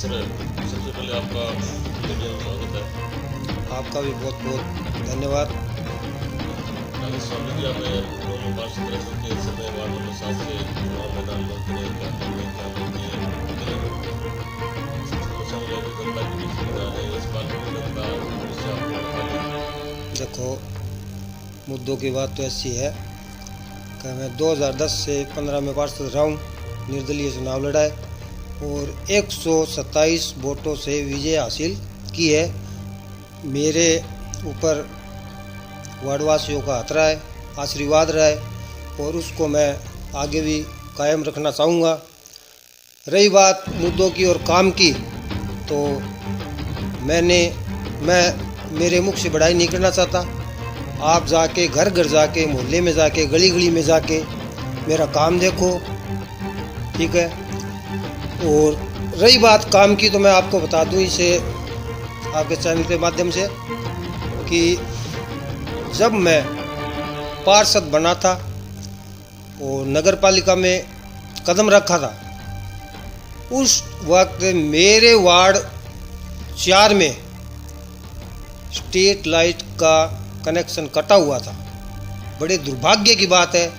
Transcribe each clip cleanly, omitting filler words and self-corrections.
Sir, सबसे पहले आपका मीडिया में स्वागत है। आपका भी बहुत बहुत धन्यवाद। राजेश स्वामी जी, आप पूर्व में पार्षद रह चुके हैं। इस समय वार्ड नंबर 7 से चुनाव मैदान में उतरे, क्या करने क्या नहीं समस्या को लेकर जनता के बीच में जा रहे हैं। इस बार की जनता इससे आपको बताइए। देखो, मुद्दों की बात तो ऐसी है कि मैं 2010 से 15 में पार्षद रहा हूँ, निर्दलीय चुनाव लड़ा है और 127 वोटों से विजय हासिल की है। मेरे ऊपर वार्डवासियों का हाथ रहा है, आशीर्वाद रहा है और उसको मैं आगे भी कायम रखना चाहूँगा। रही बात मुद्दों की और काम की, तो मैं मेरे मुख से बड़ाई नहीं करना चाहता। आप जाके घर घर जाके, मोहल्ले में जाके, गली गली में जाके मेरा काम देखो, ठीक है। और रही बात काम की, तो मैं आपको बता दूं इसे आपके चैनल के माध्यम से कि जब मैं पार्षद बना था और नगर पालिका में कदम रखा था, उस वक्त मेरे वार्ड 4 में स्ट्रीट लाइट का कनेक्शन कटा हुआ था। बड़े दुर्भाग्य की बात है,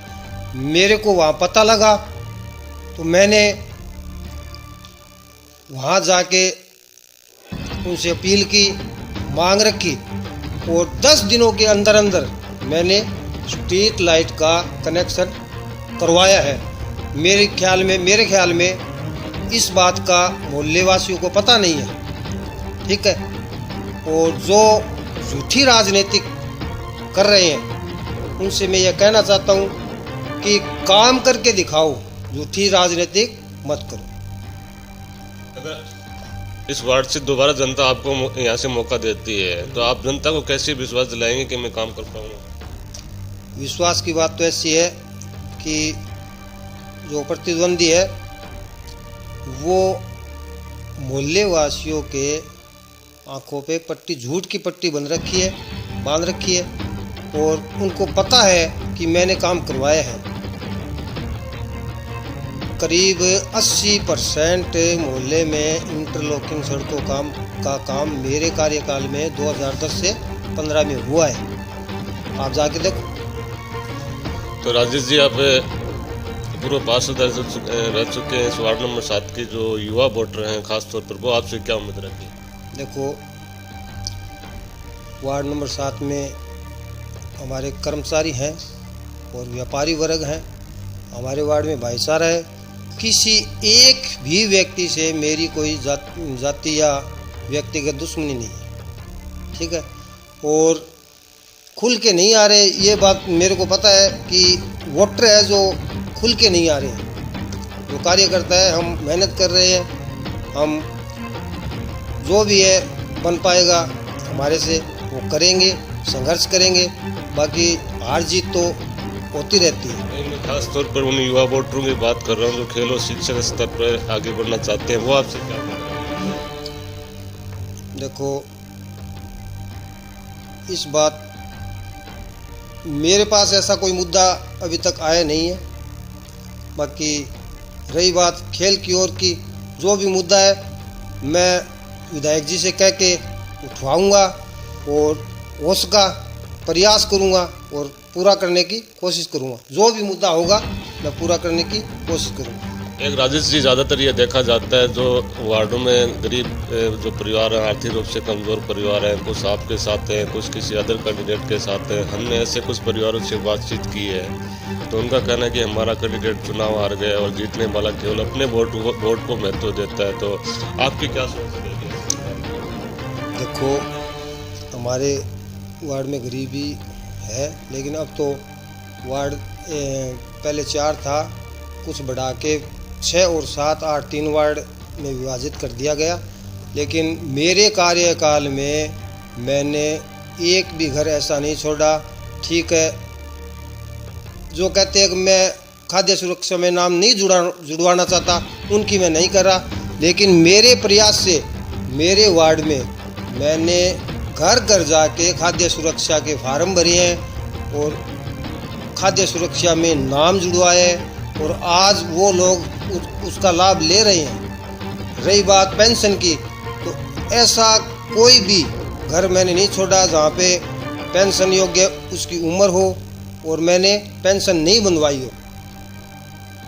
मेरे को वहाँ पता लगा तो मैंने वहाँ जाके उनसे अपील की, मांग रखी और 10 दिनों के अंदर अंदर मैंने स्ट्रीट लाइट का कनेक्शन करवाया है। मेरे ख्याल में इस बात का मोहल्ले वासियों को पता नहीं है, ठीक है। और जो झूठी राजनीति कर रहे हैं उनसे मैं यह कहना चाहता हूँ कि काम करके दिखाओ, झूठी राजनीति मत करो। अगर इस वार्ड से दोबारा जनता आपको यहाँ से मौका देती है तो आप जनता को कैसे विश्वास दिलाएंगे कि मैं काम कर पाऊँगा? विश्वास की बात तो ऐसी है कि जो प्रतिद्वंदी है वो मोहल्ले वासियों के आंखों पे पट्टी, झूठ की पट्टी बांध रखी है और उनको पता है कि मैंने काम करवाया है। करीब 80% मोहल्ले में इंटरलॉकिंग सड़कों का काम मेरे कार्यकाल में 2010 से 15 में हुआ है। आप जाके देखो। तो राजेश जी, आप पूर्व पार्षद रह चुके हैं। इस वार्ड नंबर 7 के जो युवा वोटर हैं खास तौर पर, वो आपसे क्या उम्मीद रखते हैं? देखो, वार्ड नंबर 7 में हमारे कर्मचारी हैं और व्यापारी वर्ग हैं। हमारे वार्ड में भाईचारा है। किसी एक भी व्यक्ति से मेरी कोई जाति या व्यक्तिगत दुश्मनी नहीं है, ठीक है। और खुल के नहीं आ रहे, ये बात मेरे को पता है कि वोटर है जो खुल के नहीं आ रहे हैं। जो कार्यकर्ता है, हम मेहनत कर रहे हैं, हम जो भी है बन पाएगा हमारे से वो करेंगे, संघर्ष करेंगे। बाकी हार जीत तो होती रहती है। मैं खास तौर पर उन युवा वोटरों की बात कर रहा हूँ जो खेल और शिक्षा के स्तर पर आगे बढ़ना चाहते हैं, वो आपसे क्या मांग रहे हैं? देखो, इस बात मेरे पास ऐसा कोई मुद्दा अभी तक आया नहीं है। बाकी रही बात खेल की ओर की, जो भी मुद्दा है मैं विधायक जी से कह के उठवाऊंगा और उसका प्रयास करूंगा और पूरा करने की कोशिश करूंगा। जो भी मुद्दा होगा मैं पूरा करने की कोशिश करूंगा। एक राजेश जी, ज़्यादातर ये देखा जाता है जो वार्डों में गरीब जो परिवार हैं, आर्थिक रूप से कमज़ोर परिवार हैं, कुछ आपके साथ हैं, कुछ किसी अदर कैंडिडेट के साथ हैं। हमने ऐसे कुछ परिवारों से बातचीत की है तो उनका कहना है कि हमारा कैंडिडेट चुनाव हार गया और जीतने वाला केवल अपने वोट को महत्व देता है। तो आपकी क्या सोच है? देखो, हमारे वार्ड में गरीबी है, लेकिन अब तो वार्ड पहले 4 था, कुछ बढ़ा के 6 और 7, 8, 3 वार्ड में विभाजित कर दिया गया। लेकिन मेरे कार्यकाल में मैंने एक भी घर ऐसा नहीं छोड़ा, ठीक है। जो कहते हैं कि मैं खाद्य सुरक्षा में नाम नहीं जुड़वाना चाहता, उनकी मैं नहीं कर रहा। लेकिन मेरे प्रयास से मेरे वार्ड में मैंने घर घर जाके खाद्य सुरक्षा के फार्म भरे हैं और खाद्य सुरक्षा में नाम जुड़वाए और आज वो लोग उसका लाभ ले रहे हैं। रही बात पेंशन की, तो ऐसा कोई भी घर मैंने नहीं छोड़ा जहाँ पे पेंशन योग्य उसकी उम्र हो और मैंने पेंशन नहीं बनवाई हो।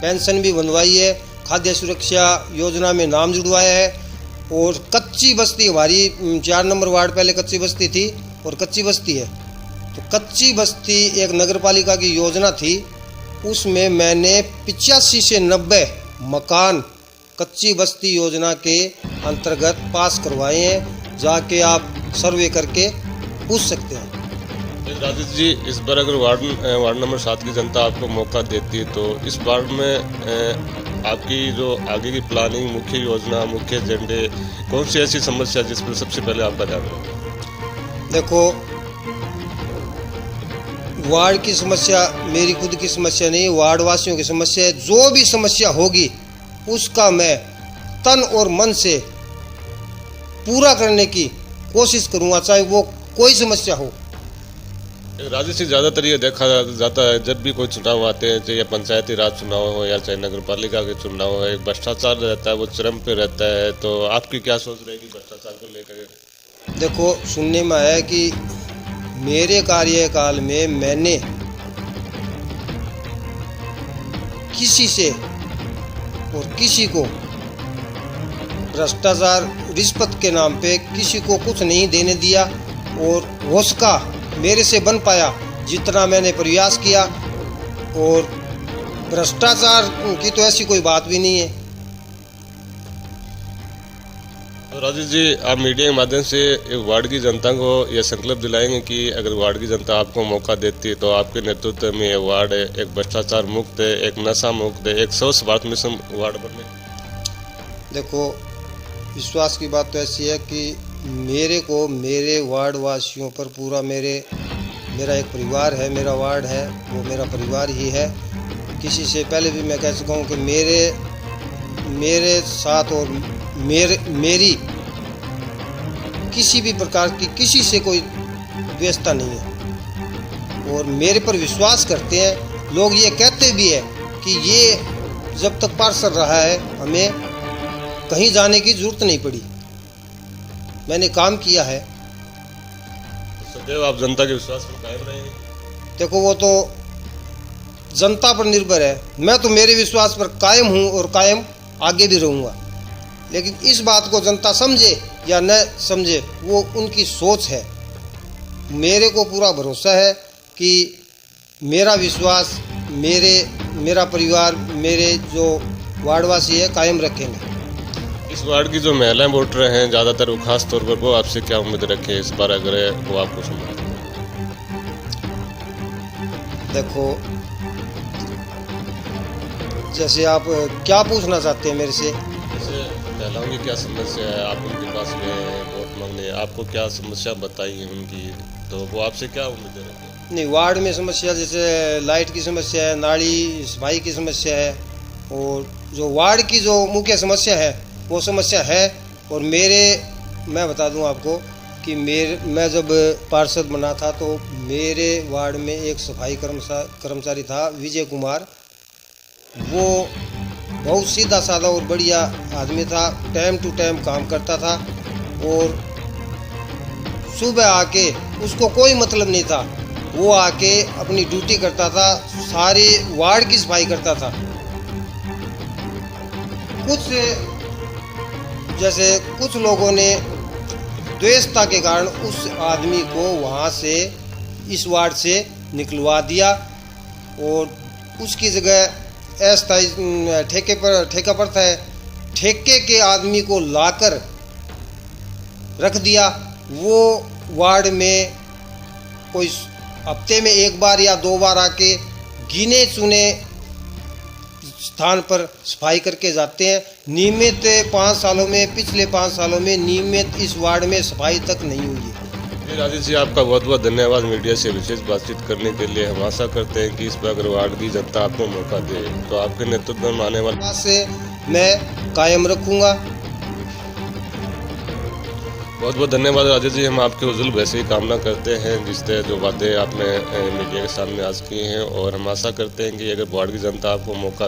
पेंशन भी बनवाई है, खाद्य सुरक्षा योजना में नाम जुड़वाया है। और कच्ची बस्ती, हमारी 4 नंबर वार्ड पहले कच्ची बस्ती थी और कच्ची बस्ती है, तो कच्ची बस्ती एक नगर पालिका की योजना थी, उसमें मैंने 85 से 90 मकान कच्ची बस्ती योजना के अंतर्गत पास करवाए हैं। जाके आप सर्वे करके पूछ सकते हैं। राजेश जी, इस बार अगर वार्ड नंबर 7 की जनता आपको मौका देती है तो इस वार्ड में आपकी जो आगे की प्लानिंग, मुख्य योजना, मुख्य एजेंडे, कौन सी ऐसी समस्या जिस पर सबसे पहले आपका ध्यान रहे? देखो, वार्ड की समस्या मेरी खुद की समस्या नहीं, वार्ड वासियों की समस्या है। जो भी समस्या होगी उसका मैं तन और मन से पूरा करने की कोशिश करूंगा, चाहे वो कोई समस्या हो। राजेश जी, ज़्यादातर ये देखा जाता है जब भी कोई चुनाव आते हैं, चाहे पंचायती राज चुनाव हो या चाहे नगर पालिका के चुनाव हो, एक भ्रष्टाचार रहता है, वो चरम पे रहता है। तो आपकी क्या सोच रहेगी भ्रष्टाचार को लेकर? देखो, सुनने में आया कि मेरे कार्यकाल में मैंने किसी से और किसी को भ्रष्टाचार, रिश्वत के नाम पे किसी को कुछ नहीं देने दिया और उसका मेरे से बन पाया जितना मैंने प्रयास किया। और भ्रष्टाचार की तो ऐसी कोई बात भी नहीं है। तो राजेश जी, आप मीडिया के माध्यम से एक वार्ड की जनता को यह संकल्प दिलाएंगे कि अगर वार्ड की जनता आपको मौका देती है तो आपके नेतृत्व में यह वार्ड एक भ्रष्टाचार मुक्त है, एक नशा मुक्त है, एक स्वच्छ भारत मिशन वार्ड बने? देखो, विश्वास की बात तो ऐसी है कि मेरे को मेरे वार्ड वासियों पर पूरा मेरा एक परिवार है, मेरा वार्ड है वो मेरा परिवार ही है। किसी से पहले भी मैं कह चुका हूँ कि मेरे साथ और मेरी किसी भी प्रकार की किसी से कोई द्वेषता नहीं है और मेरे पर विश्वास करते हैं। लोग ये कहते भी है कि ये जब तक पार्षद रहा है हमें कहीं जाने की जरूरत नहीं पड़ी, मैंने काम किया है। सदैव आप जनता के विश्वास में कायम रहेंगे? देखो, वो तो जनता पर निर्भर है, मैं तो मेरे विश्वास पर कायम हूँ और कायम आगे भी रहूँगा। लेकिन इस बात को जनता समझे या न समझे वो उनकी सोच है। मेरे को पूरा भरोसा है कि मेरा विश्वास मेरा परिवार, मेरे जो वार्डवासी है कायम रखेंगे। इस वार्ड की जो महिलाएं वोटर हैं ज़्यादातर, वो खास तौर पर वो आपसे क्या उम्मीद रखे इस बार अगर वो आपको समझते? देखो, जैसे आप क्या पूछना चाहते हैं मेरे से? जैसे महिलाओं की क्या समस्या है, आप उनके पास गए वोट मांगने, आपको क्या समस्या बताई है उनकी, तो वो आपसे क्या उम्मीदें रखें? नहीं, वार्ड में समस्या जैसे लाइट की समस्या है, नाली सफाई की समस्या है और जो वार्ड की जो मुख्य समस्या है वो समस्या है। और मैं बता दूं आपको कि मैं जब पार्षद बना था तो मेरे वार्ड में एक सफाई कर्मचारी था, विजय कुमार। वो बहुत सीधा साधा और बढ़िया आदमी था, टाइम टू टाइम काम करता था और सुबह आके उसको कोई मतलब नहीं था, वो आके अपनी ड्यूटी करता था, सारी वार्ड की सफाई करता था। कुछ लोगों ने द्वेषता के कारण उस आदमी को वहाँ से, इस वार्ड से निकलवा दिया और उसकी जगह अस्थायी ठेका पड़ता है, ठेके के आदमी को लाकर रख दिया। वो वार्ड में कोई हफ्ते में 1 बार या 2 बार आके गिने चुने स्थान पर सफाई करके जाते हैं। नियमित 5 सालों में, पिछले 5 सालों में नियमित इस वार्ड में सफाई तक नहीं हुई है। राजेश जी, आपका बहुत बहुत धन्यवाद मीडिया से विशेष बातचीत करने के लिए। हम आशा करते हैं कि इस पर अगर वार्ड की जनता आपको मौका दे तो आपके नेतृत्व में आने वाले से मैं कायम रखूँगा। बहुत बहुत धन्यवाद राजेश जी। हम आपके उज्जवल वैसे ही कामना करते हैं जिससे जो बातें आपने मीडिया के सामने आज की हैं, और हम आशा करते हैं कि अगर वार्ड की जनता आपको मौका